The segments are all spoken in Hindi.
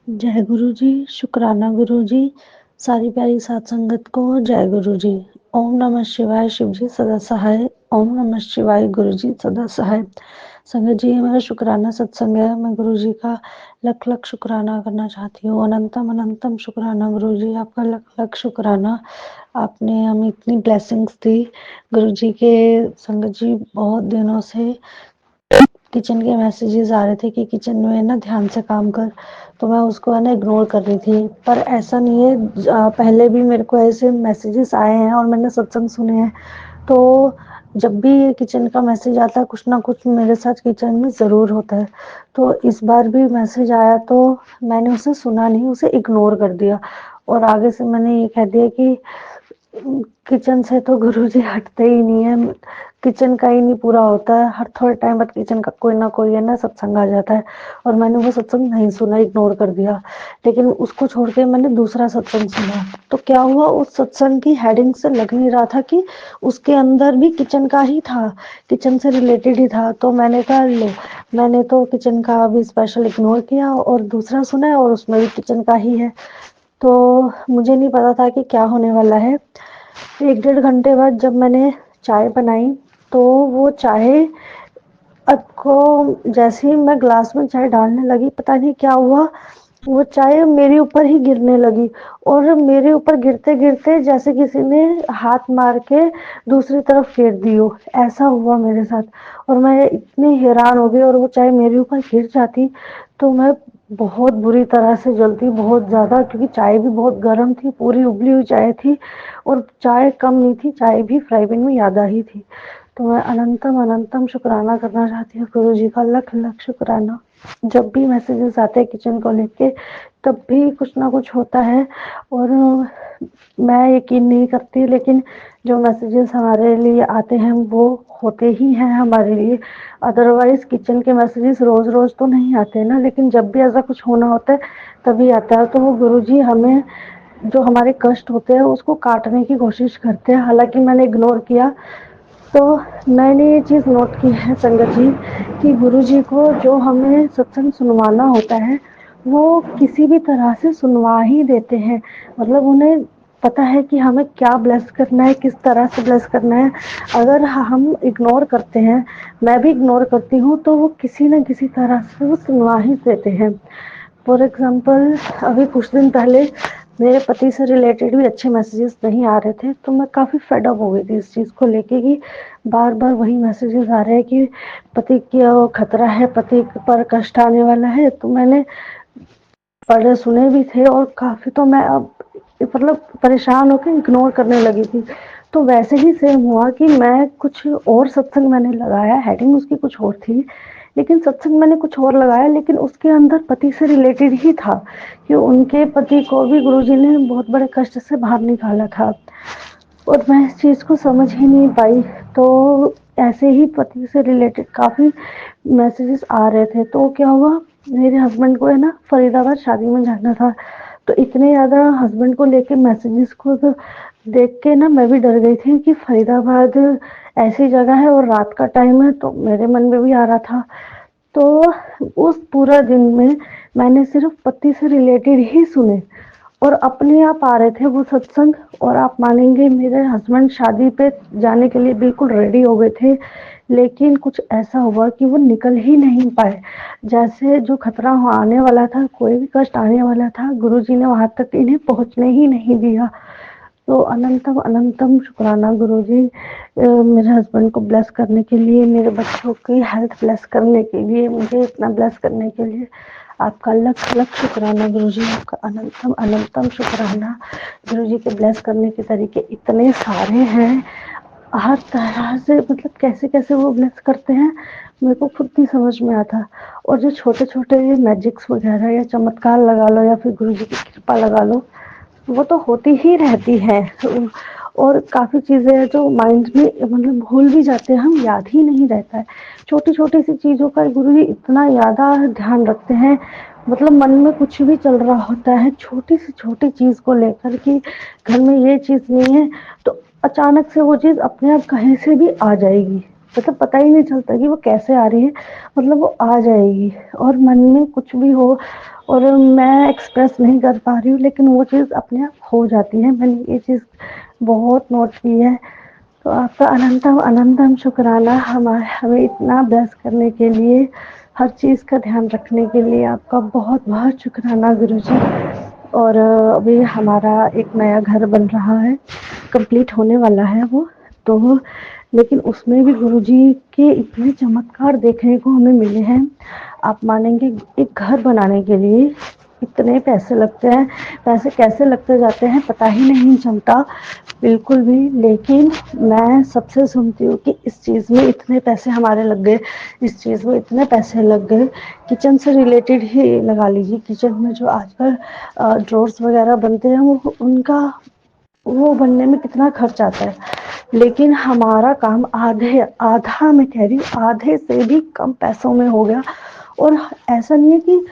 जय गुरु जी, शुक्राना गुरु जी, सारी प्यारी सात संगत को जय गुरु जी। ओम नमः शिवाय, शिव जी सदा सहाय। ओम नमः शिवाय, गुरु जी सदा सहाय। संगत जी, मेरा शुक्राना सत्संग है। मैं गुरु जी का लख लख शुक्राना करना चाहती हूँ। अनंतम अनंतम शुक्राना गुरु जी, आपका लख लख शुक्राना। आपने हमें इतनी ब्लेसिंग्स दी गुरु जी के। संगत जी, बहुत दिनों से किचन के मैसेजेस आ रहे थे कि किचन में ना ध्यान से काम कर, तो मैं उसको है ना इग्नोर कर रही थी। पर ऐसा नहीं है, पहले भी मेरे को ऐसे मैसेजेस आए हैं और मैंने सत्संग सुने हैं। तो जब भी ये किचन का मैसेज आता है, कुछ ना कुछ मेरे साथ किचन में ज़रूर होता है। तो इस बार भी मैसेज आया तो मैंने उसे सुना नहीं, उसे इग्नोर कर दिया और आगे से मैंने ये कह दिया कि किचन से तो गुरुजी हटते ही नहीं है। किचन का ही नहीं पूरा होता है, हर थोड़े टाइम बाद किचन का कोई ना कोई है ना सत्संग आ जाता है। और मैंने वो सत्संग नहीं सुना, इग्नोर कर दिया। लेकिन उसको छोड़ के मैंने दूसरा सत्संग सुना। तो क्या हुआ, उस सत्संग की हेडिंग से लग नहीं रहा था कि उसके अंदर भी किचन का ही था, किचन से रिलेटेड ही था। तो मैंने कहा लो, मैंने तो किचन का भी स्पेशल इग्नोर किया और दूसरा सुना और उसमें भी किचन का ही है। तो मुझे नहीं पता था कि क्या होने वाला है। 1 डेढ़ घंटे बाद जब मैंने चाय बनाई, तो वो चाय को जैसे ही मैं ग्लास में चाय डालने लगी, पता नहीं क्या हुआ, वो चाय मेरे ऊपर ही गिरने लगी। और मेरे ऊपर गिरते गिरते जैसे किसी ने हाथ मार के दूसरी तरफ फेर दी हो, ऐसा हुआ मेरे साथ। और मैं इतनी हैरान हो गई, और वो चाय मेरे ऊपर गिर जाती तो मैं बहुत बुरी तरह से जलती, बहुत ज़्यादा, क्योंकि चाय भी बहुत गर्म थी, पूरी उबली हुई चाय थी। और चाय कम नहीं थी, चाय भी फ्राई पैन में ज़्यादा ही थी। तो मैं अनंतम अनंतम शुक्राना करना चाहती हूँ गुरु जी का, लख लख शुक्राना। जब भी मैसेजेस आते हैं किचन को लेके, तब भी कुछ ना कुछ होता है। और मैं यकीन नहीं करती, लेकिन जो मैसेजेस हमारे लिए आते हैं वो होते ही हैं हमारे लिए। अदरवाइज किचन के मैसेजेस रोज रोज तो नहीं आते ना, लेकिन जब भी ऐसा कुछ होना होता है तभी आता है। तो वो गुरुजी हमें जो हमारे कष्ट होते हैं उसको काटने की कोशिश करते हैं। हालांकि मैंने इग्नोर किया। तो मैंने ये चीज़ नोट की है संगत जी, कि गुरुजी को जो हमें सत्संग सुनवाना होता है वो किसी भी तरह से सुनवा ही देते हैं। मतलब उन्हें पता है कि हमें क्या ब्लेस करना है, किस तरह से ब्लेस करना है। अगर हम इग्नोर करते हैं, मैं भी इग्नोर करती हूँ, तो वो किसी न किसी तरह से वो सुनवा ही देते हैं। फॉर एग्जाम्पल, अभी कुछ दिन पहले मेरे पति से रिलेटेड भी अच्छे मैसेजेस नहीं आ रहे थे, तो मैं काफ़ी फेड अप हो गई थी इस चीज़ को लेके कि बार बार वही मैसेजेस आ रहे हैं कि पति की खतरा है, पति पर कष्ट आने वाला है। तो मैंने पढ़े सुने भी थे और काफ़ी, तो मैं अब मतलब परेशान होकर इग्नोर करने लगी थी। तो वैसे ही सेम हुआ कि मैं कुछ और सत्संग मैंने लगाया, हेडिंग उसकी कुछ और थी, लेकिन सत्संग मैंने कुछ और लगाया, लेकिन उसके अंदर पति से रिलेटेड ही था कि उनके पति को भी गुरुजी ने बहुत बड़े कष्ट से बाहर निकाला था। और मैं इस चीज़ को समझ ही नहीं पाई। तो ऐसे ही पति से रिलेटेड काफ़ी मैसेजेस आ रहे थे। तो क्या हुआ, मेरे हस्बैंड को है ना फरीदाबाद शादी में जाना था। तो इतने ज़्यादा हस्बैंड को लेके मैसेजेस को तो देख के ना मैं भी डर गई थी कि फरीदाबाद ऐसी जगह है और रात का टाइम है, तो मेरे मन में भी आ रहा था। तो उस पूरा दिन में मैंने सिर्फ पति से रिलेटेड ही सुने और अपने आप आ रहे थे वो सत्संग। और आप मानेंगे, मेरे हस्बैंड शादी पे जाने के लिए बिल्कुल रेडी हो गए थे, लेकिन कुछ ऐसा हुआ कि वो निकल ही नहीं पाए। जैसे जो खतरा आने वाला था, कोई भी कष्ट आने वाला था, गुरुजी ने वहां तक इन्हें पहुंचने ही नहीं दिया। तो अनंतम अनंतम शुक्राना गुरुजी, मेरे हस्बैंड को ब्लेस करने के लिए, मेरे बच्चों की हेल्थ ब्लेस करने के लिए, मुझे इतना ब्लेस करने के लिए आपका लख लख शुक्राना गुरुजी, आपका अनंतम अनंतम शुक्राना। गुरुजी के ब्लेस करने के तरीके इतने सारे हैं, हर तरह से, मतलब कैसे कैसे वो ब्लेस करते हैं मेरे को खुद नहीं समझ में आता। और जो छोटे छोटे मैजिक्स वगैरह या चमत्कार लगा लो या फिर गुरुजी की कृपा लगा लो, वो तो होती ही रहती है। और काफ़ी चीज़ें हैं जो माइंड में मतलब भूल भी जाते हैं, हम याद ही नहीं रहता है। छोटी छोटी सी चीज़ों का गुरुजी इतना ज़्यादा ध्यान रखते हैं। मतलब मन में कुछ भी चल रहा होता है, छोटी से छोटी चीज़ को लेकर कि घर में ये चीज़ नहीं है, तो अचानक से वो चीज़ अपने आप कहीं से भी आ जाएगी। मतलब पता ही नहीं चलता कि वो कैसे आ रही है, मतलब वो आ जाएगी और मन में कुछ भी हो और मैं एक्सप्रेस नहीं कर पा रही हूँ, लेकिन वो चीज़ अपने आप हो जाती है। मैंने ये चीज़ बहुत नोट की है। तो आपका अनंतम अनंतम शुक्राना हमें इतना ब्लेस करने के लिए, हर चीज़ का ध्यान रखने के लिए आपका बहुत बहुत शुक्राना गुरुजी। और अभी हमारा एक नया घर बन रहा है, कंप्लीट होने वाला है वो, तो लेकिन उसमें भी गुरुजी के इतने चमत्कार देखने को हमें मिले हैं। आप मानेंगे, एक घर बनाने के लिए इतने पैसे लगते हैं, पैसे कैसे लगते जाते हैं पता ही नहीं चलता बिल्कुल भी। लेकिन मैं सबसे सुनती हूँ कि इस चीज़ में इतने पैसे हमारे लग गए, इस चीज़ में इतने पैसे लग गए। किचन से रिलेटेड ही लगा लीजिए, किचन में जो आजकल ड्रॉर्स वगैरह बनते हैं वो बनने में कितना खर्च आता है, लेकिन हमारा काम आधा मैं कह रही हूँ, आधे से भी कम पैसों में हो गया। और ऐसा नहीं है कि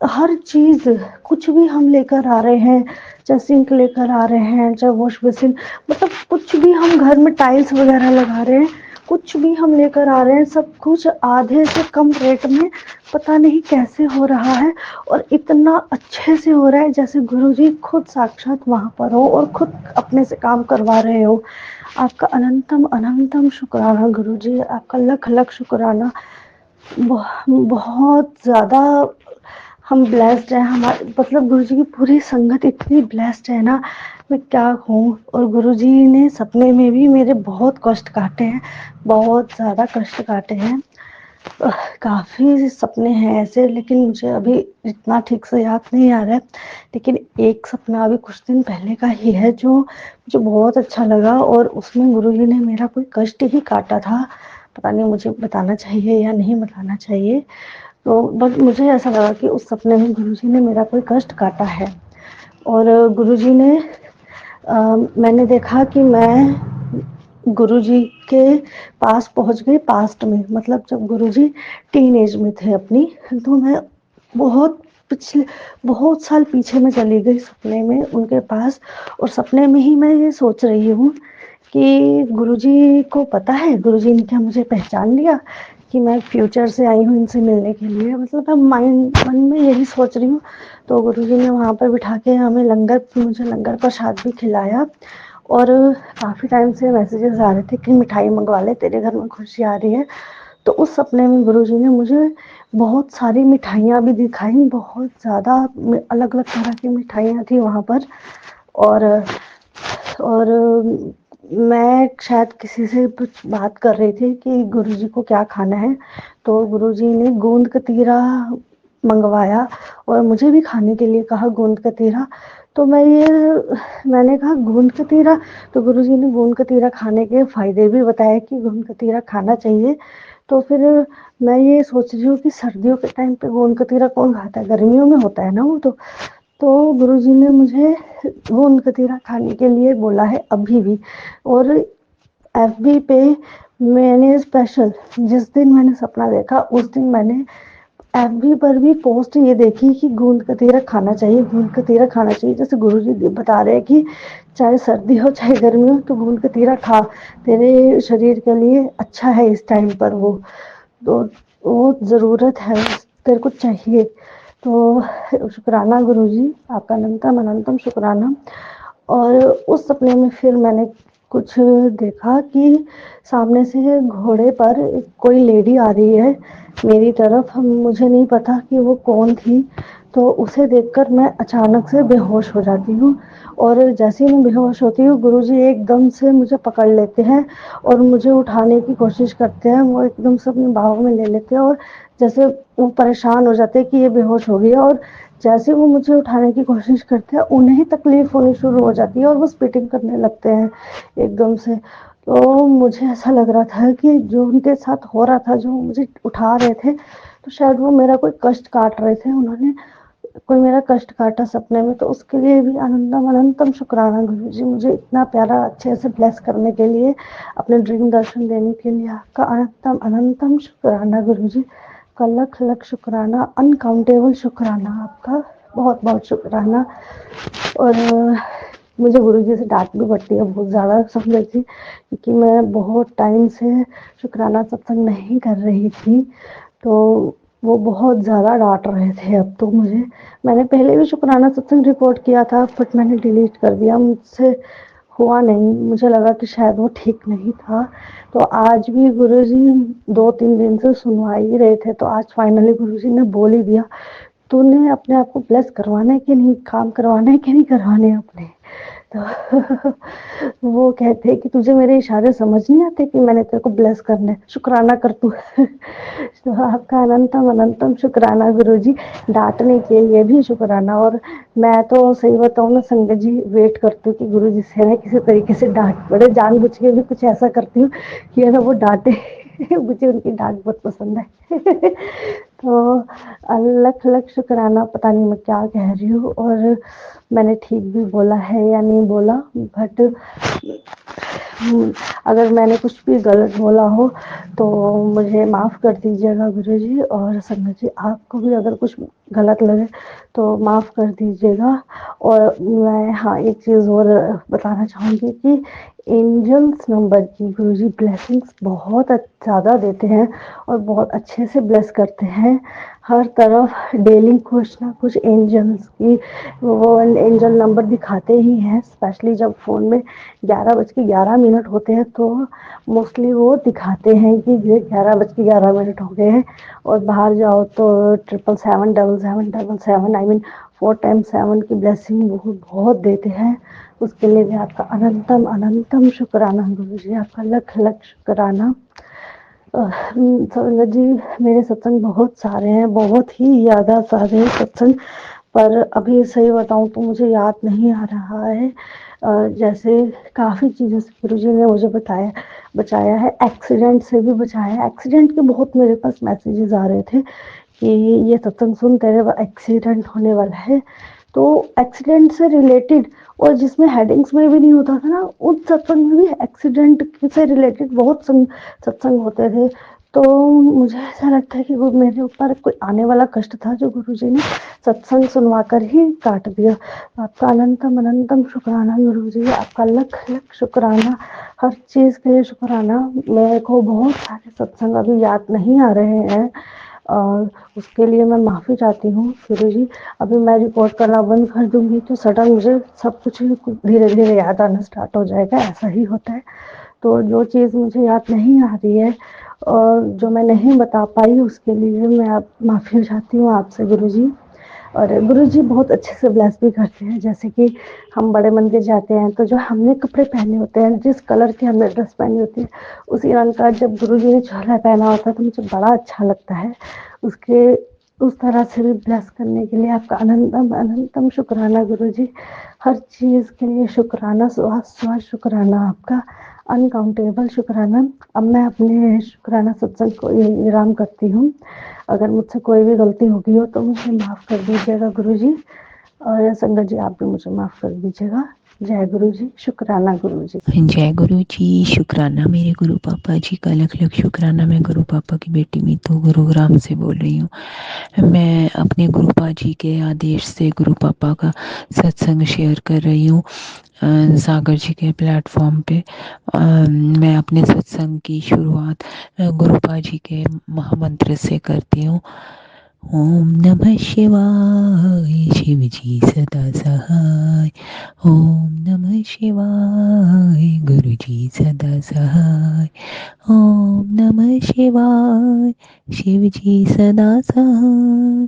हर चीज़ कुछ भी हम लेकर आ रहे हैं, चाहे सिंक लेकर आ रहे हैं, चाहे वॉश बेसिन, मतलब कुछ भी हम घर में टाइल्स वगैरह लगा रहे हैं, कुछ भी हम लेकर आ रहे हैं, सब कुछ आधे से कम रेट में पता नहीं कैसे हो रहा है। और इतना अच्छे से हो रहा है जैसे गुरुजी खुद साक्षात वहाँ पर हो और खुद अपने से काम करवा रहे हो। आपका अनंतम अनंतम शुक्राना गुरुजी, आपका लख लख शुक्राना। बहुत ज़्यादा हम ब्लेस्ड हैं, हमारे मतलब गुरुजी की पूरी संगत इतनी ब्लेस्ड है ना, मैं क्या कहूँ। और गुरुजी ने सपने में भी मेरे बहुत कष्ट काटे हैं, बहुत ज़्यादा कष्ट काटे हैं। काफ़ी सपने हैं ऐसे, लेकिन मुझे अभी इतना ठीक से याद नहीं आ रहा है। लेकिन एक सपना अभी कुछ दिन पहले का ही है जो मुझे बहुत अच्छा लगा, और उसमें गुरुजी ने मेरा कोई कष्ट ही काटा था। पता नहीं मुझे बताना चाहिए या नहीं बताना चाहिए, तो बट मुझे ऐसा लगा कि उस सपने में गुरुजी ने मेरा कोई कष्ट काटा है। और गुरुजी ने मैंने देखा कि मैं गुरुजी के पास पहुंच गई पास्ट में, मतलब जब गुरुजी टीन एज में थे अपनी, तो मैं बहुत पिछले बहुत साल पीछे में चली गई सपने में उनके पास। और सपने में ही मैं ये सोच रही हूँ कि गुरुजी को पता है, गुरुजी ने क्या मुझे पहचान लिया कि मैं फ्यूचर से आई हूँ इनसे मिलने के लिए, मतलब मैं मन में यही सोच रही हूँ। तो गुरुजी ने वहाँ पर बिठा के हमें मुझे लंगर प्रसाद भी खिलाया। और काफ़ी टाइम से मैसेजेस आ रहे थे कि मिठाई मंगवा ले, तेरे घर में खुशी आ रही है। तो उस सपने में गुरुजी ने मुझे बहुत सारी मिठाइयाँ भी दिखाई, बहुत ज़्यादा अलग अलग तरह की मिठाइयाँ थी वहाँ पर। और मैं शायद किसी से कुछ बात कर रही थी कि गुरुजी को क्या खाना है, तो गुरुजी ने गोंद कतीरा मंगवाया और मुझे भी खाने के लिए कहा गोंद कतीरा। तो मैंने कहा गोंद कतीरा, तो गुरुजी ने गोंद कतीरा खाने के फ़ायदे भी बताए कि गोंद कतीरा खाना चाहिए। तो फिर मैं ये सोच रही हूँ कि सर्दियों के टाइम पे गोंद कतीरा कौन खाता है, गर्मियों में होता है ना वो। तो गुरुजी ने मुझे गोंद कतीरा खाने के लिए बोला है अभी भी। और एफबी पे मैंने स्पेशल, जिस दिन मैंने सपना देखा उस दिन मैंने एफबी पर भी पोस्ट ये देखी कि गोंद कतीरा खाना चाहिए, गोंद कतीरा खाना चाहिए। जैसे गुरुजी बता रहे हैं कि चाहे सर्दी हो चाहे गर्मी हो तो गोंद कतीरा खा, तेरे शरीर के लिए अच्छा है इस टाइम पर तो वो ज़रूरत है, तेरे को चाहिए। तो शुक्राना गुरुजी, आपका अनंतम अनंतम शुक्राना। और उस सपने में फिर मैंने कुछ देखा कि सामने से घोड़े पर कोई लेडी आ रही है मेरी तरफ, मुझे नहीं पता कि वो कौन थी। तो उसे देखकर मैं अचानक से बेहोश हो जाती हूँ। और जैसे ही मैं बेहोश होती हूँ गुरुजी एकदम से मुझे पकड़ लेते हैं और मुझे उठाने की कोशिश करते हैं, वो एकदम से अपनी बाहों में ले लेते हैं। और जैसे वो परेशान हो जाते हैं कि ये बेहोश हो गई है, और जैसे वो मुझे उठाने की कोशिश करते हैं उन्हें ही तकलीफ होनी शुरू हो जाती है और वो स्पिटिंग करने लगते हैं एकदम से। तो मुझे ऐसा लग रहा था कि जो उनके साथ हो रहा था, जो मुझे उठा रहे थे, तो शायद वो मेरा कोई कष्ट काट रहे थे, उन्होंने कोई मेरा कष्ट काटा सपने में। तो उसके लिए भी अनंतम अनंतम शुक्राना गुरुजी, मुझे इतना प्यारा अच्छे से ब्लेस करने के लिए, अपने ड्रीम दर्शन देने के लिए आपका अनंतम अनंतम शुक्राना गुरुजी का लख लख शुक्राना, अनकाउंटेबल शुक्राना आपका, बहुत बहुत शुक्राना। और मुझे गुरुजी से डांट भी पड़ती है बहुत ज़्यादा संगत जी, क्योंकि मैं बहुत टाइम से शुक्राना सत्संग नहीं कर रही थी, तो वो बहुत ज़्यादा डांट रहे थे अब तो मुझे। मैंने पहले भी शुक्राना सत्संग रिकॉर्ड किया था, बट मैंने डिलीट कर दिया, मुझसे हुआ नहीं, मुझे लगा कि शायद वो ठीक नहीं था। तो आज भी गुरुजी 2-3 दिन से सुनवा ही रहे थे, तो आज फाइनली गुरुजी ने बोल ही दिया, तूने अपने आप को ब्लेस करवाना है कि नहीं, काम करवाना है कि नहीं करवाने अपने। तो वो कहते हैं कि तुझे मेरे इशारे समझ नहीं आते कि मैंने तेरे को ब्लेस करना है, शुक्राना कर तू। तो आपका अनंतम अनंतम शुक्राना गुरुजी, डांटने के लिए भी शुक्राना। और मैं तो सही बताऊँ ना संगत जी, वेट करती हूँ कि गुरुजी से ना किसी तरीके से डांट पड़े, जानबूझ के भी कुछ ऐसा करती हूँ कि है ना वो डांटे। मुझे उनकी डांट बहुत पसंद है। तो लख लख शुक्राना, पता नहीं मैं क्या कह रही हूँ और मैंने ठीक भी बोला है या नहीं बोला, बट अगर मैंने कुछ भी गलत बोला हो तो मुझे माफ़ कर दीजिएगा गुरुजी। और संगत जी आपको भी अगर कुछ गलत लगे तो माफ़ कर दीजिएगा। और मैं हाँ एक चीज़ और बताना चाहूँगी कि एंजल्स नंबर की गुरुजी ब्लेसिंग्स बहुत ज़्यादा देते हैं और बहुत अच्छे से ब्लेस करते हैं हर तरफ। डेली कुछ ना कुछ एंजल्स की वो एंजल नंबर दिखाते ही हैं, स्पेशली जब फ़ोन में 11:11 होते हैं तो मोस्टली वो दिखाते हैं कि ये 11:11 हो गए हैं। और बाहर जाओ तो 7777777 आई मीन 4 टाइम्स 7 की ब्लेसिंग बहुत बहुत देते हैं। उसके लिए भी आपका अनंतम अनंतम शुक्राना गुरु जी, आपका लख लख शुक्राना। संगत जी मेरे सत्संग बहुत सारे हैं, बहुत ही ज़्यादा सारे सत्संग, पर अभी सही बताऊं तो मुझे याद नहीं आ रहा है। जैसे काफ़ी चीज़ों से गुरुजी ने मुझे बचाया है, एक्सीडेंट से भी बचाया है। एक्सीडेंट के बहुत मेरे पास मैसेजेस आ रहे थे कि ये सत्संग सुन तेरे एक्सीडेंट होने वाला है। तो एक्सीडेंट से रिलेटेड और जिसमें हेडिंग्स में भी नहीं होता था ना, उस सत्संग में भी एक्सीडेंट से रिलेटेड बहुत सत्संग होते थे। तो मुझे ऐसा लगता है कि वो मेरे ऊपर कोई आने वाला कष्ट था जो गुरुजी ने सत्संग सुनवा कर ही काट दिया। आपका अनंतम अनंतम शुक्राना गुरुजी, आपका लख लख शुक्राना, हर चीज़ के लिए शुक्राना। मेरे को बहुत सारे सत्संग अभी याद नहीं आ रहे हैं और उसके लिए मैं माफ़ी चाहती हूँ गुरुजी। अभी मैं रिकॉर्ड करना बंद कर दूंगी तो सडन मुझे सब कुछ धीरे धीरे याद आना स्टार्ट हो जाएगा, ऐसा ही होता है। तो जो चीज़ मुझे याद नहीं आ रही है और जो मैं नहीं बता पाई उसके लिए मैं आप माफ़ी चाहती हूँ आपसे गुरुजी। और गुरुजी बहुत अच्छे से ब्लेस भी करते हैं, जैसे कि हम बड़े मंदिर जाते हैं तो जो हमने कपड़े पहने होते हैं, जिस कलर की हमने ड्रेस पहनी होती है उसी रंग का जब गुरुजी ने चोला पहना होता है तो मुझे बड़ा अच्छा लगता है। उसके उस तरह से भी ब्लेस करने के लिए आपका अनंतम अनंतम शुक्राना गुरुजी। हर चीज़ के लिए शुक्राना, स्वास्थ्य शुक्राना, आपका अनकाउंटेबल शुक्राना। अब मैं अपने शुक्राना सत्संग को विराम करती हूँ। अगर मुझसे कोई भी गलती हो गई हो तो मुझे माफ़ कर दीजिएगा गुरुजी। और संगत जी आप भी मुझे माफ़ कर दीजिएगा। जय गुरु जी, शुक्राना गुरु जी। जय गुरु जी, शुक्राना मेरे गुरु पापा जी का, लख लख शुक्राना। मैं गुरु पापा की बेटी मीतू गुरुग्राम से बोल रही हूँ। मैं अपने गुरु पा जी के आदेश से गुरु पापा का सत्संग शेयर कर रही हूँ सागर जी के प्लेटफॉर्म पे। मैं अपने सत्संग की शुरुआत गुरुपा जी के महामंत्र से करती हूँ। ओम नमः शिवाय, शिव जी सदा सहाय। ओम नमः शिवाय, गुरु जी सदा सहाय। ओम नमः शिवाय, शिव जी सदा सहाय।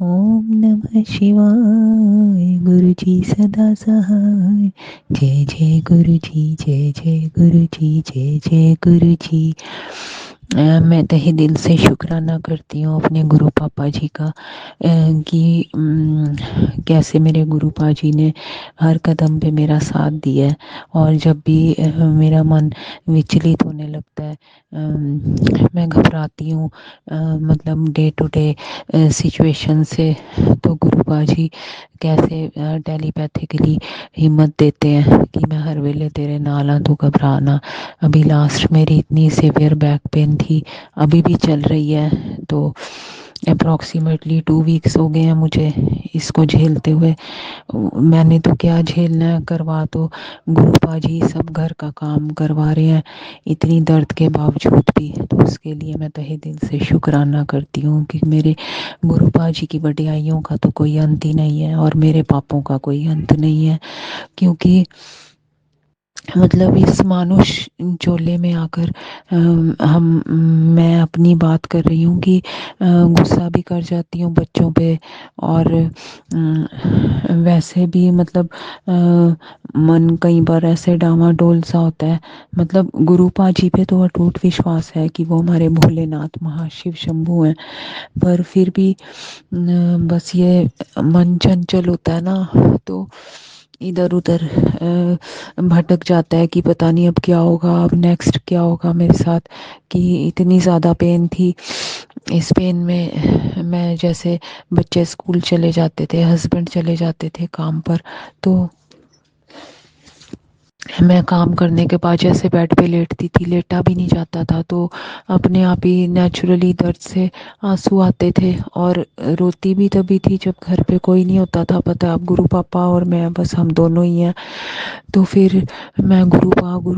ओम नमः शिवाय, गुरु जी सदा सहाय। जय जय गुरु जी, जय जय गुरु जी, जय जय गुरु जी। मैं तहे दिल से शुक्राना करती हूँ अपने गुरु पापा जी का कि कैसे मेरे गुरु पा जी ने हर कदम पे मेरा साथ दिया है। और जब भी मेरा मन विचलित होने लगता है, मैं घबराती हूँ मतलब डे टू डे सिचुएशन से, तो गुरु पा जी कैसे टेलीपैथिकली हिम्मत देते हैं कि मैं हर वेले तेरे नाल हाँ, तू घबराना। अभी लास्ट मेरी इतनी सीवियर बैक पेन थी, अभी भी चल रही है। तो अप्रॉक्सीमेटली 2 वीक्स हो गए हैं मुझे इसको झेलते हुए। मैंने तो क्या झेलना है, करवा तो गुरु पाजी सब घर का काम करवा रहे हैं इतनी दर्द के बावजूद भी। तो उसके लिए मैं तहे दिल से शुक्राना करती हूँ कि मेरे गुरु पाजी की बढ़ियाइयों का तो कोई अंत ही नहीं है और मेरे पापों का कोई अंत नहीं है। क्योंकि मतलब इस मानुष चोले में आकर हम मैं अपनी बात कर रही हूँ कि गुस्सा भी कर जाती हूँ बच्चों पे। और वैसे भी मतलब मन कई बार ऐसे डामाडोल सा होता है। मतलब गुरु पाजी पे तो अटूट विश्वास है कि वो हमारे भोलेनाथ महाशिव शंभू हैं। पर फिर भी बस ये मन चंचल होता है ना, तो इधर उधर भटक जाता है कि पता नहीं अब क्या होगा, अब नेक्स्ट क्या होगा मेरे साथ। कि इतनी ज़्यादा पेन थी। इस पेन में मैं जैसे बच्चे स्कूल चले जाते थे, हस्बैंड चले जाते थे काम पर, तो मैं काम करने के बाद जैसे बेड पे लेटती थी, लेटा भी नहीं जाता था, तो अपने आप ही नेचुरली दर्द से आंसू आते थे। और रोती भी तभी थी जब घर पे कोई नहीं होता था। पता है, अब गुरु पापा और मैं बस हम दोनों ही हैं। तो फिर मैं गुरु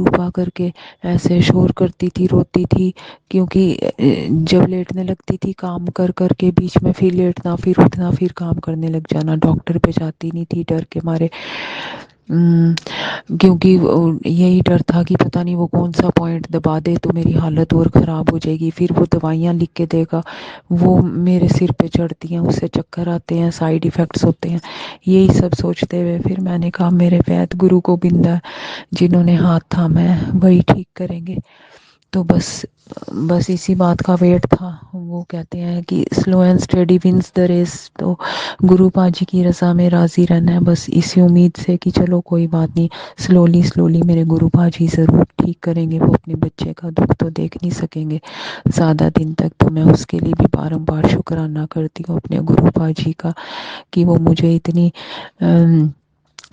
पा करके ऐसे शोर करती थी, रोती थी। क्योंकि जब लेटने लगती थी काम कर करके, बीच में फिर लेटना, फिर उठना, फिर काम करने लग जाना। डॉक्टर पे जाती नहीं थी डर के मारे। क्योंकि यही डर था कि पता नहीं वो कौन सा पॉइंट दबा दे तो मेरी हालत और ख़राब हो जाएगी। फिर वो दवाइयाँ लिख के देगा, वो मेरे सिर पे चढ़ती हैं, उससे चक्कर आते हैं, साइड इफ़ेक्ट्स होते हैं। यही सब सोचते हुए फिर मैंने कहा मेरे वैद्य गुरु गोविंद है, जिन्होंने हाथ थामा है वही ठीक करेंगे। तो बस इसी बात का वेट था। वो कहते हैं कि slow and steady wins the race. तो गुरु पाजी की रज़ा में राज़ी रहना है, बस इसी उम्मीद से कि चलो कोई बात नहीं, स्लोली स्लोली मेरे गुरु पाजी ज़रूर ठीक करेंगे। वो अपने बच्चे का दुख तो देख नहीं सकेंगे ज़्यादा दिन तक। तो मैं उसके लिए भी बारंबार शुक्राना करती हूँ अपने गुरु पाजी का, कि वो मुझे इतनी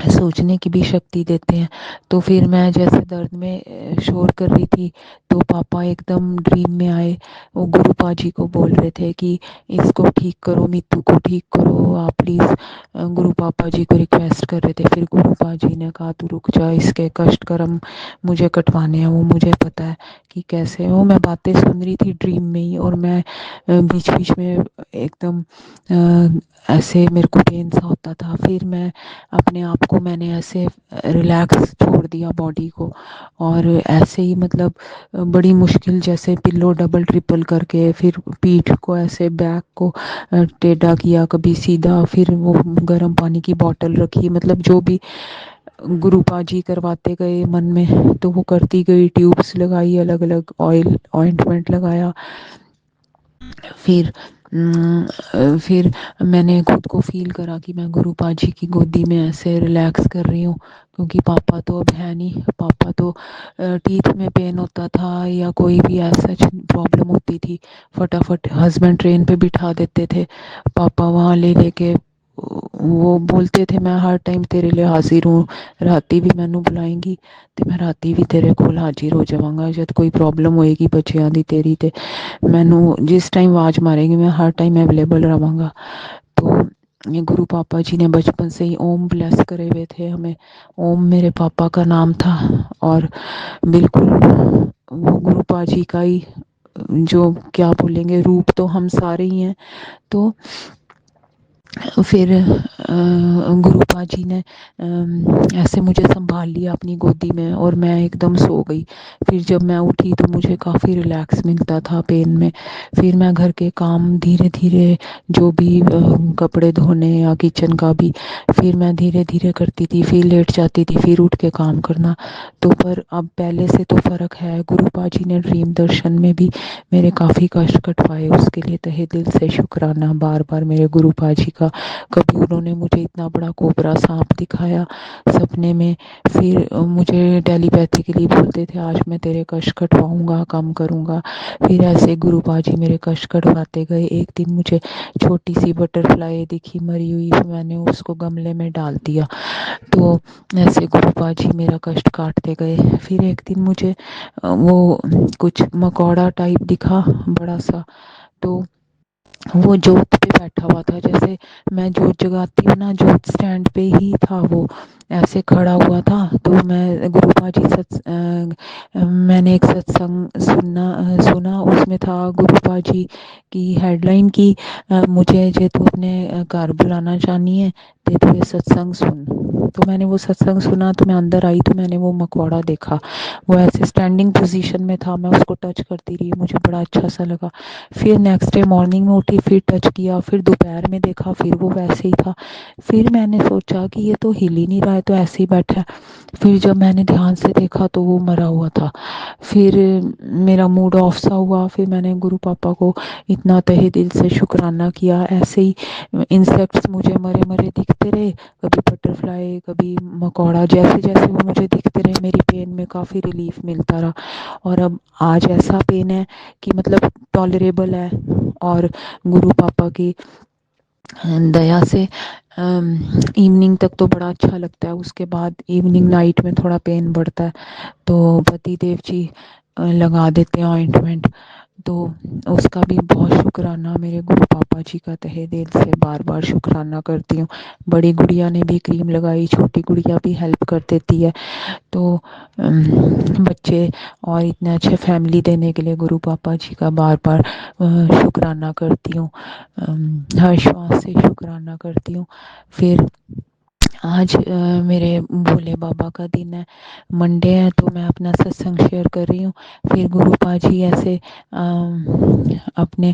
सोचने की भी शक्ति देते हैं। तो फिर मैं जैसे दर्द में शोर कर रही थी, तो पापा एकदम ड्रीम में आए। वो गुरु पाजी को बोल रहे थे कि इसको ठीक करो, मीतू को ठीक करो आप प्लीज़। गुरु पापा जी को रिक्वेस्ट कर रहे थे। फिर गुरु पाजी ने कहा तू रुक जा, इसके कष्ट कर्म मुझे कटवाने हैं, वो मुझे पता है कि कैसे। वो मैं बातें सुन रही थी ड्रीम में ही, और मैं बीच बीच में एकदम ऐसे मेरे को पेन सा होता था। फिर मैं अपने आप को मैंने ऐसे रिलैक्स छोड़ दिया बॉडी को, और ऐसे ही मतलब बड़ी मुश्किल जैसे पिल्लो डबल ट्रिपल करके, फिर पीठ को ऐसे बैक को टेढ़ा किया, कभी सीधा, फिर वो गर्म पानी की बोतल रखी। मतलब जो भी गुरु पाजी करवाते गए मन में, तो वो करती गई। ट्यूब्स लगाई, अलग अलग ऑयल ऑइंटमेंट लगाया। फिर फिर मैंने खुद को फील करा कि मैं गुरु पाजी की गोदी में ऐसे रिलैक्स कर रही हूँ। क्योंकि पापा तो अब है नहीं। पापा तो टीथ में पेन होता था या कोई भी ऐसा प्रॉब्लम होती थी, फटाफट हस्बैंड ट्रेन पे बिठा देते थे, पापा वहाँ ले लेके। वो बोलते थे मैं हर टाइम तेरे लिए हाजिर हूँ, राती भी मैनू बुलाएंगी तो मैं राती भी तेरे कोल हाजिर हो जावांगा। जब कोई प्रॉब्लम होएगी बच्चों दी तेरी, ते मैनू जिस टाइम आवाज़ मारेगी मैं हर टाइम अवेलेबल रहांगा। तो ये गुरु पापा जी ने बचपन से ही ओम ब्लेस करे हुए थे हमें। ओम मेरे पापा का नाम था। और बिल्कुल वो गुरु पाजी का ही जो क्या बोलेंगे रूप, तो हम सारे ही हैं। तो फिर गुरु पाजी ने ऐसे मुझे संभाल लिया अपनी गोदी में, और मैं एकदम सो गई। फिर जब मैं उठी तो मुझे काफ़ी रिलैक्स मिलता था पेन में। फिर मैं घर के काम धीरे धीरे, जो भी कपड़े धोने या किचन का भी, फिर मैं धीरे धीरे करती थी। फिर लेट जाती थी, फिर उठ के काम करना। तो पर अब पहले से तो फ़र्क है। गुरु पाजी ने ड्रीम दर्शन में भी मेरे काफ़ी कष्ट कटवाए, उसके लिए तहे दिल से शुक्राना बार बार मेरे गुरु पाजी का। कभी उन्होंने मुझे इतना बड़ा कोबरा सांप दिखाया सपने में। फिर मुझे टेलीपैथी के लिए बोलते थे आज मैं तेरे कष्ट कटवाऊंगा, कम करूंगा। फिर ऐसे गुरु पाजी मेरे कष्ट कटवाते गए। एक दिन मुझे छोटी सी बटरफ्लाई दिखी मरी हुई, मैंने उसको गमले में डाल दिया। तो ऐसे गुरु पाजी मेरा कष्ट काटते गए। फिर एक दिन मुझे वो कुछ मकौड़ा टाइप दिखा बड़ा सा। तो वो जोत पे बैठा हुआ था, जैसे मैं जोत जगाती हूँ ना, जोत स्टैंड पे ही था वो, ऐसे खड़ा हुआ था। तो मैं मैंने एक सत्संग सुना, उसमें था गुरुपा जी की हेडलाइन की, मुझे जे तू अपने घर बुलाना चाहनी है ते तू ये सत्संग सुन। तो मैंने वो सत्संग सुना, तो मैं अंदर आई, तो मैंने वो मकवाड़ा देखा। वो ऐसे स्टैंडिंग पोजीशन में था, मैं उसको टच करती रही, मुझे बड़ा अच्छा सा लगा। फिर नेक्स्ट डे मॉर्निंग में उठी, फिर टच किया, फिर दोपहर में देखा, फिर वो वैसे ही था। फिर मैंने सोचा कि ये तो हिल ही नहीं रहा है, तो ऐसे ही बैठा है। फिर जब मैंने ध्यान से देखा तो वो मरा हुआ था। फिर मेरा मूड ऑफ सा हुआ। फिर मैंने गुरु पापा को इतना तहे दिल से शुक्राना किया। ऐसे ही इंसेक्ट्स मुझे मरे मरे दिखते रहे, कभी बटरफ्लाई, कभी मकोड़ा, जैसे जैसे वो मुझे दिखते रहे, मेरी पेन में काफ़ी रिलीफ मिलता रहा। और अब आज ऐसा पेन है कि मतलब टॉलरेबल है। और गुरु पापा की दया से इवनिंग तक तो बड़ा अच्छा लगता है, उसके बाद इवनिंग नाइट में थोड़ा पेन बढ़ता है। तो पति देव जी लगा देते हैं ऑइंटमेंट। तो उसका भी बहुत शुक्राना, मेरे गुरु पापा जी का तहे दिल से बार बार शुक्राना करती हूँ। बड़ी गुड़िया ने भी क्रीम लगाई, छोटी गुड़िया भी हेल्प कर देती है। तो बच्चे और इतने अच्छे फैमिली देने के लिए गुरु पापा जी का बार बार शुक्राना करती हूँ। हर श्वास से शुक्राना करती हूँ। फिर आज मेरे भोले बाबा का दिन है, मंडे है, तो मैं अपना सत्संग शेयर कर रही हूँ। फिर गुरु पाजी ऐसे अपने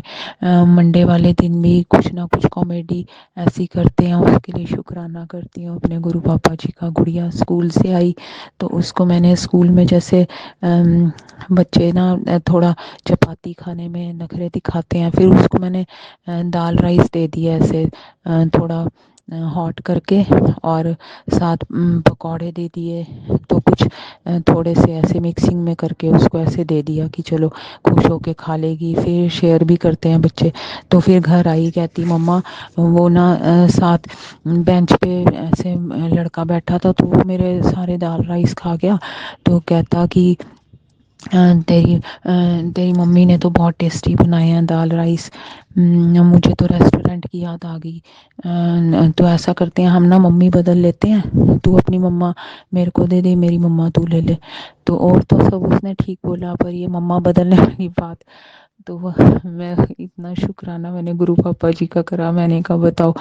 मंडे वाले दिन भी कुछ ना कुछ कॉमेडी ऐसी करते हैं, उसके लिए शुक्राना करती हूँ अपने गुरु पापा जी का। गुड़िया स्कूल से आई, तो उसको मैंने स्कूल में जैसे बच्चे ना थोड़ा चपाती खाने में नखरे दिखाते हैं, फिर उसको मैंने दाल राइस दे दिया ऐसे थोड़ा हॉट करके, और साथ पकौड़े दे दिए। तो कुछ थोड़े से ऐसे मिक्सिंग में करके उसको ऐसे दे दिया कि चलो खुश होके खा लेगी। फिर शेयर भी करते हैं बच्चे। तो फिर घर आई, कहती मम्मा वो ना साथ बेंच पे ऐसे लड़का बैठा था, तो वो मेरे सारे दाल राइस खा गया। तो कहता कि तेरी मम्मी ने तो बहुत टेस्टी बनाए हैं दाल राइस। मुझे तो रेस्टोरेंट की याद आ गई। तो ऐसा करते हैं हम ना, मम्मी बदल लेते हैं, तू अपनी मम्मा मेरे को दे दे, मेरी मम्मा तू ले ले। तो और तो सब उसने ठीक बोला, पर ये मम्मा बदलने वाली बात, तो वह मैं इतना शुक्राना मैंने गुरु पापा जी का करा। मैंने कहा बताओ,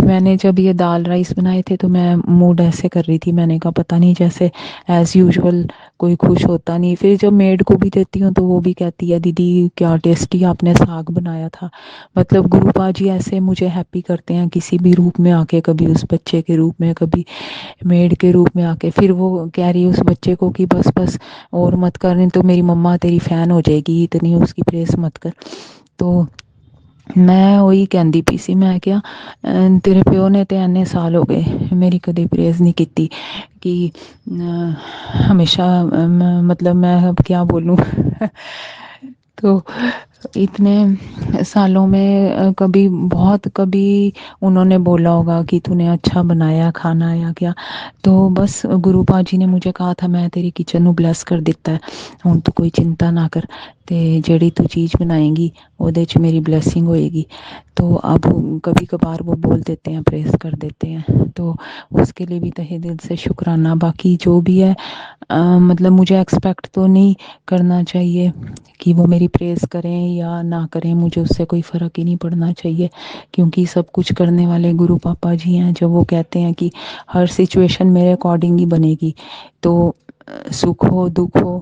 मैंने जब ये दाल राइस बनाए थे तो मैं मूड ऐसे कर रही थी, मैंने कहा पता नहीं, जैसे एज यूजुअल कोई खुश होता नहीं। फिर जब मेड को भी देती हूँ तो वो भी कहती है दीदी क्या टेस्टी आपने साग बनाया था। मतलब गुरु पाजी ऐसे मुझे हैप्पी करते हैं किसी भी रूप में आके, कभी उस बच्चे के रूप में, कभी मेड के रूप में आके। फिर वो कह रही है उस बच्चे को कि बस बस और मत कर, नहीं तो मेरी मम्मा तेरी फैन हो जाएगी, इतनी उसकी प्रेस मत कर। तो मैं वही कहती पी सी, मैं क्या तेरे प्यो ने तो इन्ने साल हो गए मेरी कदे प्रेज नहीं की कि हमेशा मतलब मैं अब क्या बोलूँ तो इतने सालों में कभी बहुत कभी उन्होंने बोला होगा कि तूने अच्छा बनाया खाना या क्या। तो बस गुरु पाजी ने मुझे कहा था मैं तेरी किचन ਨੂੰ ब्लैस कर दिता है, ਹੁਣ तू कोई चिंता ना कर, ते ਜਿਹੜੀ तू चीज़ बनाएगी ਉਹਦੇ 'ਚ मेरी ब्लेसिंग होएगी। तो अब कभी कभार वो बोल देते हैं, प्रेस कर देते हैं, तो उसके लिए भी तहे दिल से शुक्राना। बाकी जो भी है मतलब मुझे एक्सपेक्ट तो नहीं करना चाहिए कि वो मेरी प्रेज़ करें या ना करें, मुझे उससे कोई फ़र्क ही नहीं पड़ना चाहिए, क्योंकि सब कुछ करने वाले गुरु पापा जी हैं। जब वो कहते हैं कि हर सिचुएशन मेरे अकॉर्डिंग ही बनेगी, तो सुख हो दुख हो,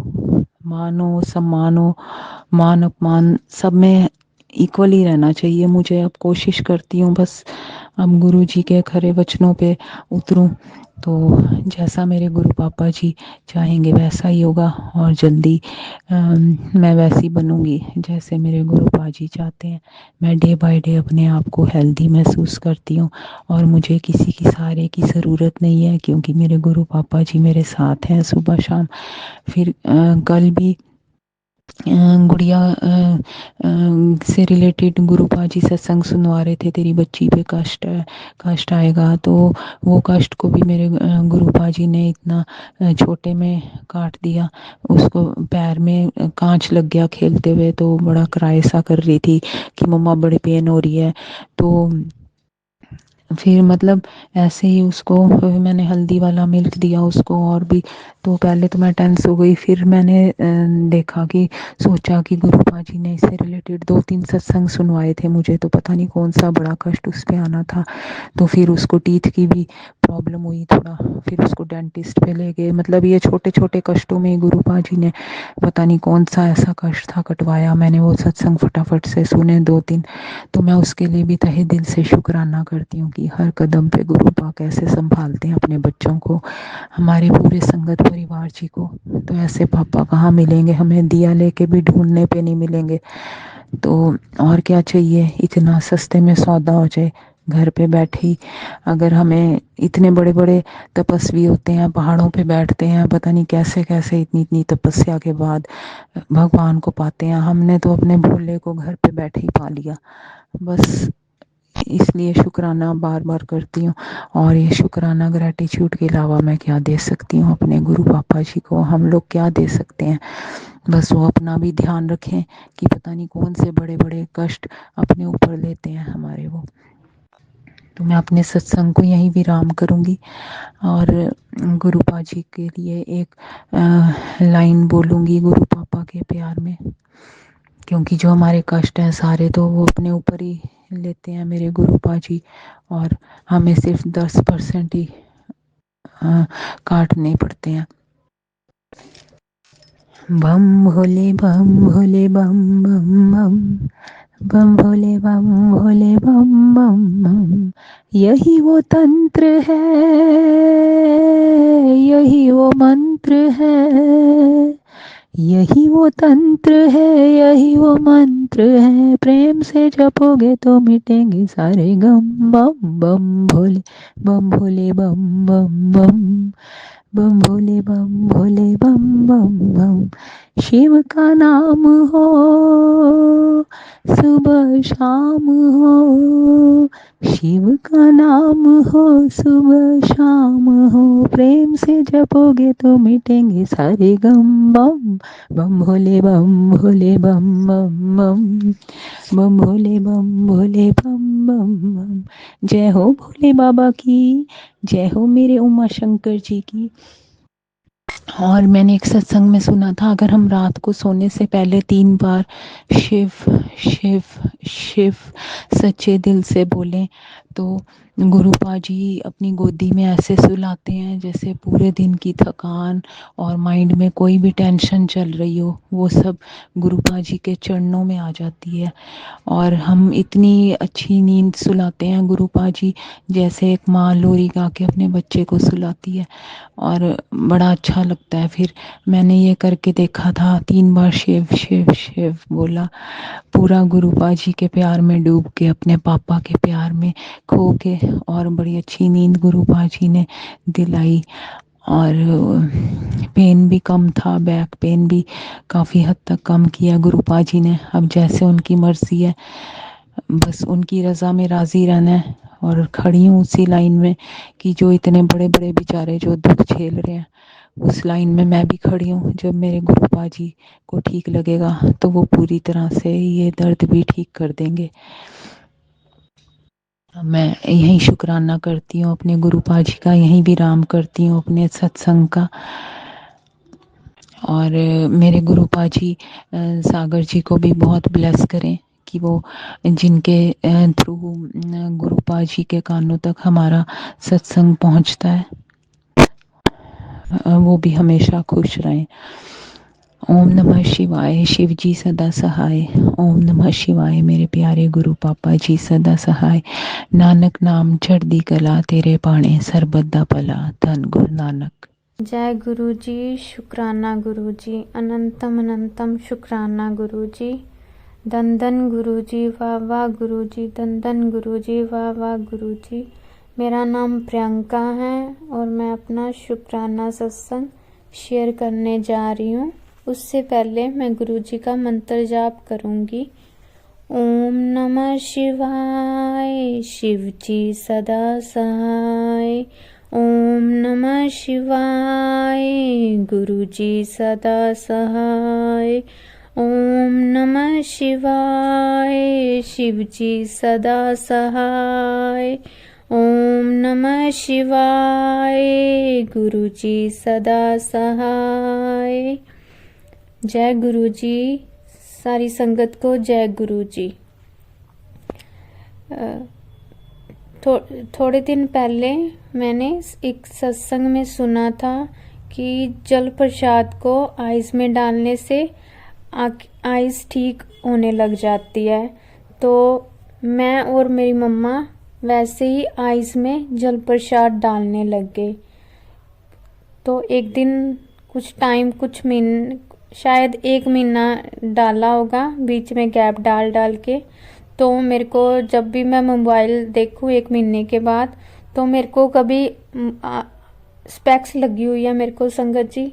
मान हो सम्मान हो, मान अपमान सब में इक्वली रहना चाहिए। मुझे अब कोशिश करती हूँ बस अब गुरु जी के खरे वचनों पे उतरूँ, तो जैसा मेरे गुरु पापा जी चाहेंगे वैसा ही होगा। और जल्दी मैं वैसी बनूंगी जैसे मेरे गुरु पाजी चाहते हैं। मैं डे बाय डे अपने आप को हेल्दी महसूस करती हूँ, और मुझे किसी की सहारे की ज़रूरत नहीं है, क्योंकि मेरे गुरु पापा जी मेरे साथ हैं सुबह शाम। फिर कल भी गुड़िया से रिलेटेड गुरुपा जी सत्संग सुनवा रहे थे, तेरी बच्ची पे कष्ट आएगा। तो वो कष्ट को भी मेरे गुरुपा जी ने इतना छोटे में काट दिया। उसको पैर में कांच लग गया खेलते हुए, तो बड़ा क्राई सा कर रही थी कि मम्मा बड़ी पेन हो रही है। तो फिर मतलब ऐसे ही उसको मैंने हल्दी वाला मिल्क दिया उसको, और भी। तो पहले तो मैं टेंस हो गई, फिर मैंने देखा कि सोचा कि गुरुपा जी ने इससे रिलेटेड 2-3 सत्संग सुनवाए थे मुझे, तो पता नहीं कौन सा बड़ा कष्ट उस पे आना था। तो फिर उसको टीथ की भी प्रॉब्लम हुई थोड़ा, फिर उसको डेंटिस्ट पे ले गए। मतलब ये छोटे छोटे कष्टों में गुरुपा जी ने पता नहीं कौन सा ऐसा कष्ट था कटवाया। मैंने वो सत्संग फटाफट से सुने 2-3। तो मैं उसके लिए भी तहे दिल से शुक्राना करती हूँ कि हर कदम पे गुरुपा कैसे संभालते हैं अपने बच्चों को, हमारे पूरे संगत परिवार जी को। तो ऐसे पापा कहाँ मिलेंगे हमें, दिया लेके भी ढूंढने पे नहीं मिलेंगे। तो और क्या चाहिए, इतना सस्ते में सौदा हो जाए घर पे बैठे ही। अगर हमें इतने बड़े बड़े तपस्वी होते हैं, पहाड़ों पे बैठते हैं, पता नहीं कैसे कैसे इतनी इतनी तपस्या के बाद भगवान को पाते हैं। हमने तो अपने भोले को घर पे बैठे ही पा लिया। बस इसलिए शुक्राना बार बार करती हूँ। और ये शुक्राना ग्रेटिट्यूड के अलावा मैं क्या दे सकती हूँ अपने गुरु पापा जी को, हम लोग क्या दे सकते हैं। बस वो अपना भी ध्यान रखें कि पता नहीं कौन से बड़े बड़े कष्ट अपने ऊपर लेते हैं हमारे वो। तो मैं अपने सत्संग को यहीं विराम करूँगी, और गुरुपा जी के लिए एक लाइन बोलूँगी गुरु पापा के प्यार में। क्योंकि जो हमारे कष्ट हैं सारे तो वो अपने ऊपर ही लेते हैं मेरे गुरुपा जी, और हमें सिर्फ 10% ही काटने पड़ते हैं। बम भोले बम भोले बम बम बम, बम भोले बम भोले बम बम बम। यही वो तंत्र है, यही वो मंत्र है, यही वो तंत्र है, यही वो मंत्र है। प्रेम से जपोगे तो मिटेंगे सारे गम। बम बम भोले बम भोले बम बम बम, बम भोले बम भोले बम बम बम। शिव का नाम हो सुबह शाम हो, शिव का नाम हो सुबह शाम हो। प्रेम से जपोगे तो मिटेंगे सारे गम। बम बम भोले बम भोले बम बम बम, बम भोले बम भोले बम बम बम। जय हो भोले बाबा की, जय हो मेरे उमा शंकर जी की। और मैंने एक सत्संग में सुना था, अगर हम रात को सोने से पहले 3 बार शिव शिव शिव सच्चे दिल से बोलें, तो गुरुपा जी अपनी गोदी में ऐसे सुलाते हैं जैसे पूरे दिन की थकान और माइंड में कोई भी टेंशन चल रही हो, वो सब गुरुपा जी के चरणों में आ जाती है। और हम इतनी अच्छी नींद सुलाते हैं गुरुपा जी, जैसे एक माँ लोरी गा के अपने बच्चे को सुलाती है, और बड़ा अच्छा लगता है। फिर मैंने ये करके देखा था, 3 बार शिव शिव शिव बोला, पूरा गुरुपा जी के प्यार में डूब के, अपने पापा के प्यार में खो के, और बड़ी अच्छी नींद गुरुपा जी ने दिलाई। और पेन भी कम था, बैक पेन भी काफ़ी हद तक कम किया गुरुपा जी ने। अब जैसे उनकी मर्जी है, बस उनकी रज़ा में राज़ी रहना है। और खड़ी हूँ उसी लाइन में कि जो इतने बड़े बड़े बेचारे जो दुख झेल रहे हैं, उस लाइन में मैं भी खड़ी हूँ। जब मेरे गुरुपा जी को ठीक लगेगा तो वो पूरी तरह से ये दर्द भी ठीक कर देंगे। मैं यहीं शुक्राना करती हूँ अपने गुरुपा जी का, यहीं विराम करती हूँ अपने सत्संग का। और मेरे गुरुपा जी सागर जी को भी बहुत ब्लेस करें कि वो, जिनके थ्रू गुरुपा जी के कानों तक हमारा सत्संग पहुंचता है, वो भी हमेशा खुश रहें। ओम नमः शिवाय। शिव जी सदा सहाय। ओम नमः शिवाय। मेरे प्यारे गुरु पापा जी सदा सहाय। नानक नाम चढ़दी कला, तेरे पाणे सरबत भला। धन गुरु नानक। जय गुरु जी। शुक्राना गुरु जी, अनंतम अनंतम शुक्राना गुरु जी। धन धन गुरु जी, वाह वाह गुरु जी, धन धन गुरु जी, वाह वाह गुरु जी। मेरा नाम प्रियंका है और मैं अपना शुक्राना सत्संग शेयर करने जा रही हूँ। उससे पहले मैं गुरुजी का मंत्र जाप करूंगी। ओम नमः शिवाय, शिव जी सदा सहाय। ओम नमः शिवाय, गुरुजी सदा सहाय। ओम नमः शिवाय, शिव जी सदा सहाय। ओम नमः शिवाय, गुरुजी सदा सहाय। जय गुरुजी। सारी संगत को जय गुरुजी। थोड़े दिन पहले मैंने एक सत्संग में सुना था कि जल प्रसाद को आइस में डालने से आइस ठीक होने लग जाती है। तो मैं और मेरी मम्मा वैसे ही आइस में जल प्रसाद डालने लग गए। तो एक दिन कुछ टाइम शायद 1 महीना डाला होगा, बीच में गैप डाल के। तो मेरे को जब भी मैं मोबाइल देखूं 1 महीने के बाद, तो मेरे को कभी स्पेक्स लगी हुई है मेरे को संगत जी।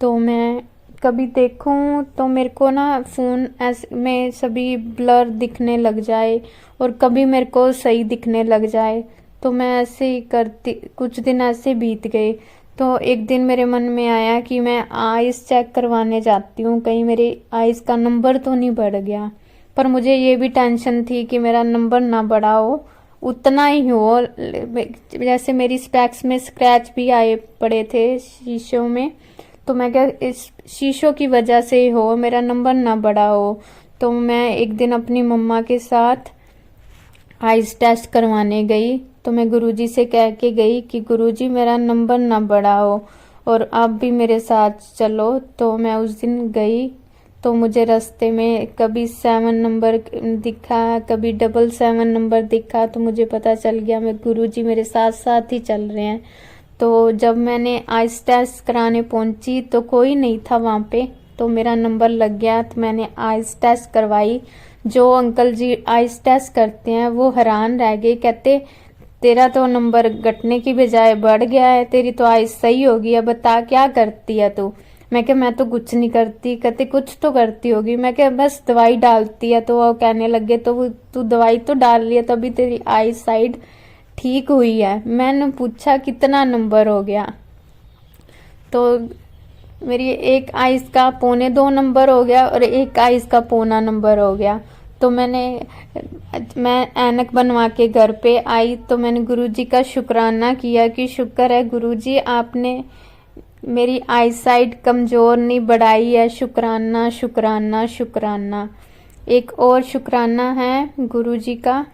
तो मैं कभी देखूं तो मेरे को ना फ़ोन में सभी ब्लर दिखने लग जाए और कभी मेरे को सही दिखने लग जाए। तो मैं ऐसे ही करती, कुछ दिन ऐसे बीत गए। तो एक दिन मेरे मन में आया कि मैं आइस चेक करवाने जाती हूँ, कहीं मेरी आइस का नंबर तो नहीं बढ़ गया। पर मुझे ये भी टेंशन थी कि मेरा नंबर ना बढ़ा हो, उतना ही हो। जैसे मेरी स्पेक्स में स्क्रैच भी आए पड़े थे शीशों में, तो मैं क्या इस शीशों की वजह से ही हो, मेरा नंबर ना बढ़ा हो। तो मैं एक दिन अपनी मम्मा के साथ आइस टेस्ट करवाने गई। तो मैं गुरुजी से कह के गई कि गुरुजी मेरा नंबर ना बढ़ा हो और आप भी मेरे साथ चलो। तो मैं उस दिन गई। तो मुझे रास्ते में कभी 7 नंबर दिखा, कभी 777 नंबर दिखा। तो मुझे पता चल गया मैं गुरुजी मेरे साथ साथ ही चल रहे हैं। तो जब मैंने आइस टेस्ट कराने पहुंची तो कोई नहीं था वहाँ पे, तो मेरा नंबर लग गया। तो मैंने आइस टेस्ट करवाई। जो अंकल जी आइस टेस्ट करते हैं वो हैरान रह गए, कहते तेरा तो नंबर घटने की बजाय बढ़ गया है, तेरी तो आइस सही होगी, अब बता क्या करती है तू। मैं क्या मैं तो कुछ नहीं करती। कहते कुछ तो करती होगी। मैं क्या बस दवाई डालती है। तो वो कहने लगे तो तू दवाई तो डाल लिया तभी तेरी आई साइड ठीक हुई है। मैंने पूछा कितना नंबर हो गया, तो मेरी एक आइस का 2.25 नंबर हो गया और एक आइस का 1.25 नंबर हो गया। तो मैं ऐनक बनवा के घर पे आई। तो मैंने गुरुजी का शुक्राना किया कि शुक्र है गुरुजी आपने मेरी आई साइड कमज़ोर नहीं बढ़ाई है। शुक्राना शुक्राना शुक्राना। एक और शुक्राना है गुरुजी का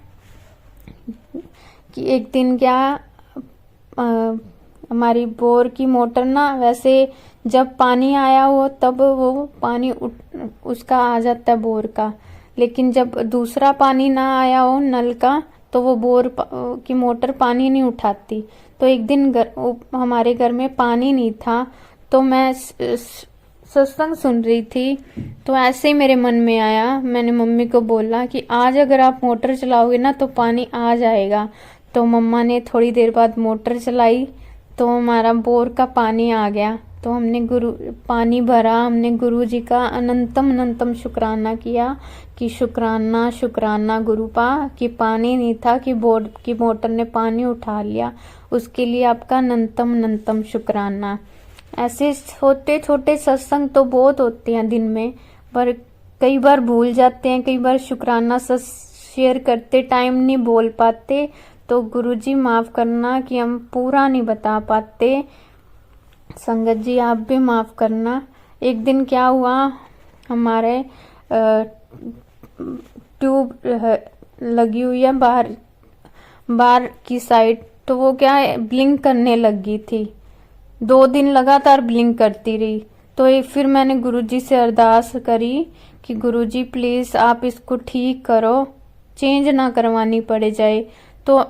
कि एक दिन क्या हमारी बोर की मोटर ना, वैसे जब पानी आया हो तब वो पानी उसका आ जाता है बोर का, लेकिन जब दूसरा पानी ना आया हो नल का तो वो बोर की मोटर पानी नहीं उठाती। तो एक दिन हमारे घर में पानी नहीं था। तो मैं सत्संग सुन रही थी। तो ऐसे ही मेरे मन में आया, मैंने मम्मी को बोला कि आज अगर आप मोटर चलाओगे ना तो पानी आ जाएगा। तो मम्मा ने थोड़ी देर बाद मोटर चलाई तो हमारा बोर का पानी आ गया। तो हमने पानी भरा। हमने गुरुजी का अनंतम शुक्राना किया कि शुक्राना शुक्राना गुरुपा कि पानी नहीं था कि बोर की मोटर ने पानी उठा लिया, उसके लिए आपका अनंतम शुक्राना। ऐसे छोटे छोटे सत्संग तो बहुत होते हैं दिन में, पर कई बार भूल जाते हैं, कई बार शुक्राना शेयर करते टाइम नहीं बोल पाते। तो गुरुजी माफ़ करना कि हम पूरा नहीं बता पाते। संगत जी आप भी माफ़ करना। एक दिन क्या हुआ, हमारे ट्यूब लगी हुई है बाहर की साइड, तो वो क्या है ब्लिंक करने लगी थी। 2 दिन लगातार ब्लिंक करती रही। तो फिर मैंने गुरुजी से अरदास करी कि गुरुजी प्लीज़ आप इसको ठीक करो, चेंज ना करवानी पड़ जाए। तो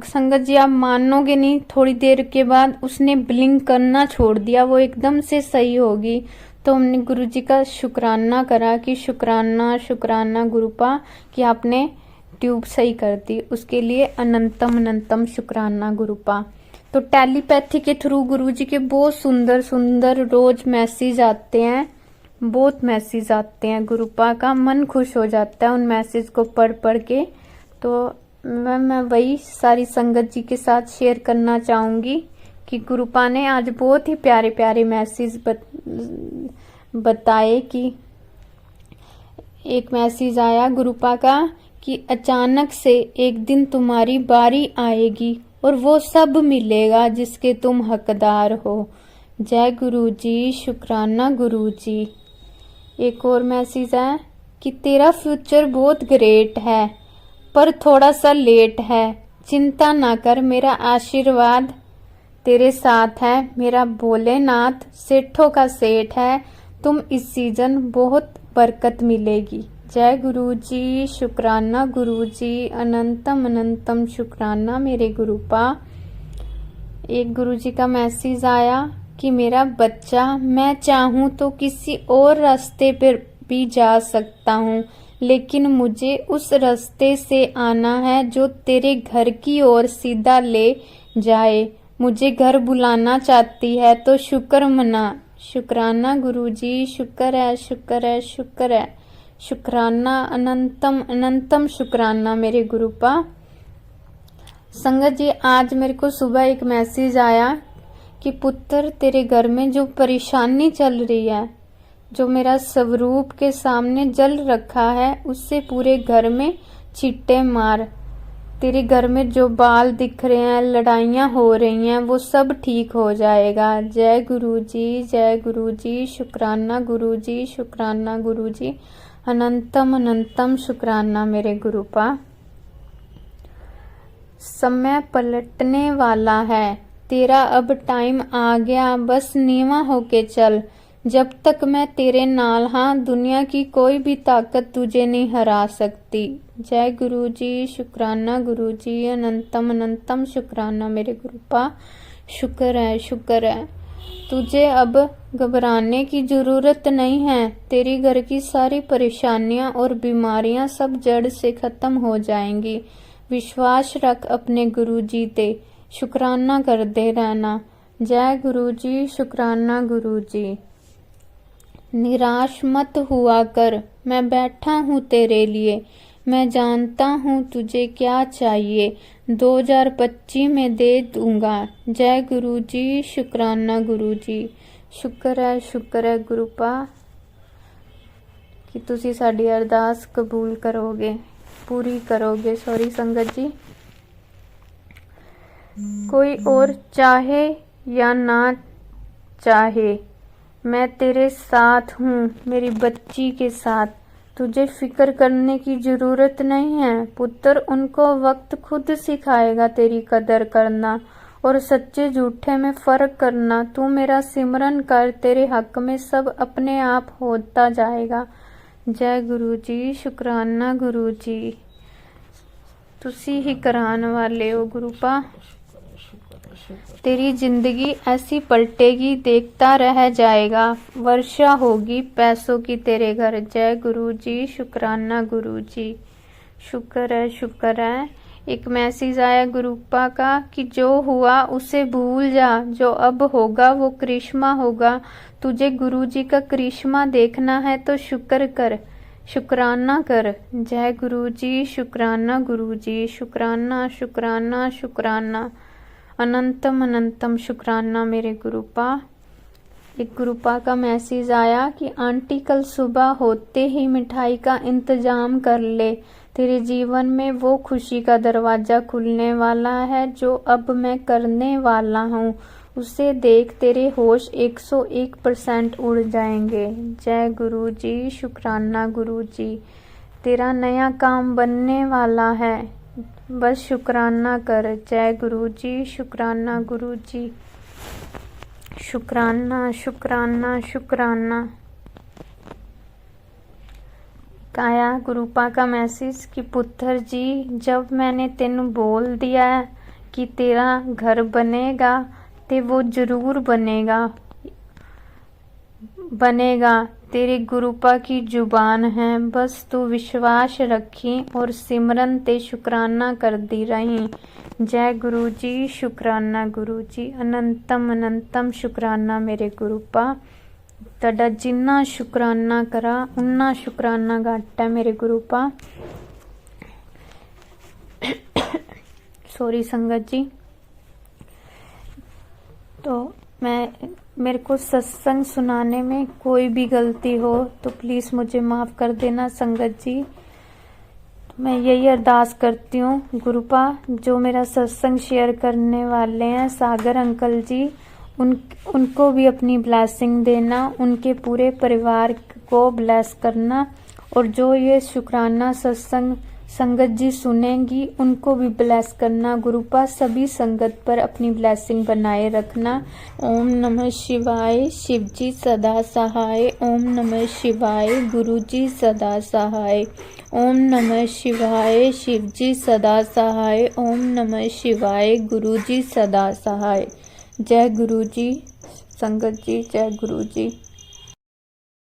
संगत जी आप मानोगे नहीं, थोड़ी देर के बाद उसने ब्लिंक करना छोड़ दिया, वो एकदम से सही होगी। तो हमने गुरुजी का शुक्राना करा कि शुक्राना शुक्राना गुरुपा कि आपने ट्यूब सही कर दी, उसके लिए अनंतम शुक्राना गुरुपा। तो टेलीपैथी के थ्रू गुरुजी के बहुत सुंदर सुंदर रोज मैसेज आते हैं। बहुत मैसेज आते हैं गुरुपा का, मन खुश हो जाता है उन मैसेज को पढ़ के। तो मैं वही सारी संगत जी के साथ शेयर करना चाहूँगी कि गुरुपा ने आज बहुत ही प्यारे प्यारे मैसेज बताए। कि एक मैसेज आया गुरुपा का कि अचानक से एक दिन तुम्हारी बारी आएगी और वो सब मिलेगा जिसके तुम हकदार हो। जय गुरु जी, शुक्राना गुरु जी। एक और मैसेज है कि तेरा फ्यूचर बहुत ग्रेट है पर थोड़ा सा लेट है, चिंता ना कर, मेरा आशीर्वाद तेरे साथ है। मेरा भोलेनाथ सेठों का सेठ है, तुम इस सीजन बहुत बरकत मिलेगी। जय गुरु जी, शुक्राना गुरु जी, अनंतम अनंतम शुक्राना मेरे गुरुपा। एक गुरु जी का मैसेज आया कि मेरा बच्चा, मैं चाहूँ तो किसी और रास्ते पर भी जा सकता हूँ, लेकिन मुझे उस रास्ते से आना है जो तेरे घर की ओर सीधा ले जाए। मुझे घर बुलाना चाहती है तो शुक्र मना। शुक्राना गुरु जी, शुक्र है, शुक्र है, शुक्र है, शुक्राना, अनंतम अनंतम शुक्राना मेरे गुरुपा। संगत जी, आज मेरे को सुबह एक मैसेज आया कि पुत्र, तेरे घर में जो परेशानी चल रही है, जो मेरा स्वरूप के सामने जल रखा है, उससे पूरे घर में छिट्टे मार। तेरे घर में जो बाल दिख रहे हैं, लड़ाइयाँ हो रही हैं, वो सब ठीक हो जाएगा। जय गुरु जी, जय गुरु जी, शुक्राना गुरु जी, शुक्राना गुरु जी, अनंतम अनंतम शुक्राना मेरे गुरुपा। समय पलटने वाला है, तेरा अब टाइम आ गया, बस नीवा होके चल। जब तक मैं तेरे नाल हाँ, दुनिया की कोई भी ताकत तुझे नहीं हरा सकती। जय गुरु जी, शुक्राना गुरु जी, अनंतम अनंतम शुक्राना मेरे गुरुपा। शुक्र है, शुक्र है। तुझे अब घबराने की जरूरत नहीं है। तेरी घर की सारी परेशानियां और बीमारियां सब जड़ से खत्म हो जाएंगी। विश्वास रख अपने गुरु जी ते, शुक्राना करते रहना। जय गुरु जी, शुक्राना गुरु जी। निराश मत हुआ कर, मैं बैठा हूँ तेरे लिए, मैं जानता हूँ तुझे क्या चाहिए, 2025 में दे दूंगा। जय गुरु जी, शुक्राना गुरु जी। शुक्र है गुरुपा कि तुसी साडी अरदास कबूल करोगे, पूरी करोगे। सॉरी संगत जी। कोई और चाहे या ना चाहे, मैं तेरे साथ हूँ, मेरी बच्ची के साथ। तुझे फिक्र करने की जरूरत नहीं है पुत्र, उनको वक्त खुद सिखाएगा तेरी कदर करना और सच्चे झूठे में फर्क करना। तू मेरा सिमरन कर, तेरे हक में सब अपने आप होता जाएगा। जय गुरु जी, शुक्राना गुरु जी। तुसी ही कराने वाले हो गुरुपा। तेरी जिंदगी ऐसी पलटेगी, देखता रह जाएगा। वर्षा होगी पैसों की तेरे घर। जय गुरु जी, शुक्राना गुरु जी। शुक्र है। एक मैसेज आया गुरुपा का कि जो हुआ उसे भूल जा, जो अब होगा वो करिश्मा होगा। तुझे गुरु जी का करिश्मा देखना है तो शुक्र कर, शुक्राना कर। जय गुरु जी, शुक्राना गुरु जी, शुक्राना शुक्राना शुक्राना, अनंतम अनंतम शुक्राना मेरे गुरुपा। एक गुरुपा का मैसेज आया कि आंटी कल सुबह होते ही मिठाई का इंतजाम कर ले, तेरे जीवन में वो खुशी का दरवाजा खुलने वाला है जो अब मैं करने वाला हूँ। उसे देख तेरे होश 101% उड़ जाएंगे। जय गुरु जी, शुक्राना गुरु जी। तेरा नया काम बनने वाला है, बस शुक्राना कर। जय गुरु जी, शुक्राना गुरु जी। शुक्राना शुक्राना शुक्राना। आया गुरुपा का मैसेज कि पुत्र जी, जब मैंने तेनू बोल दिया कि तेरा घर बनेगा ते वो जरूर बनेगा। तेरे गुरुपा की जुबान है, बस तू विश्वास रखी और सिमरन ते शुक्राना कर दी रही। जय गुरु जी, शुक्राना गुरु जी, अनंतम अनंतम शुक्राना मेरे गुरुपा। तड़ा जिन्ना शुकराना करा उन्ना शुकराना घट है मेरे गुरुपा। सॉरी संगत जी। तो मेरे को सत्संग सुनाने में कोई भी गलती हो तो प्लीज़ मुझे माफ़ कर देना संगत जी। तो मैं यही अरदास करती हूँ गुरुपा, जो मेरा सत्संग शेयर करने वाले हैं सागर अंकल जी, उनको भी अपनी ब्लेसिंग देना, उनके पूरे परिवार को ब्लेस करना, और जो ये शुक्राना सत्संग संगत जी सुनेंगी उनको भी ब्लेस करना गुरुपा। सभी संगत पर अपनी ब्लेसिंग बनाए रखना। ओम नमः शिवाय, शिव जी सदा सहाय। ओम नमः शिवाय, गुरु जी सदा सहाय। ओम नमः शिवाय, शिव जी सदा सहाय। ओम नमः शिवाय, गुरु जी सदा सहाय। जय गुरु जी संगत जी, जय गुरु जी।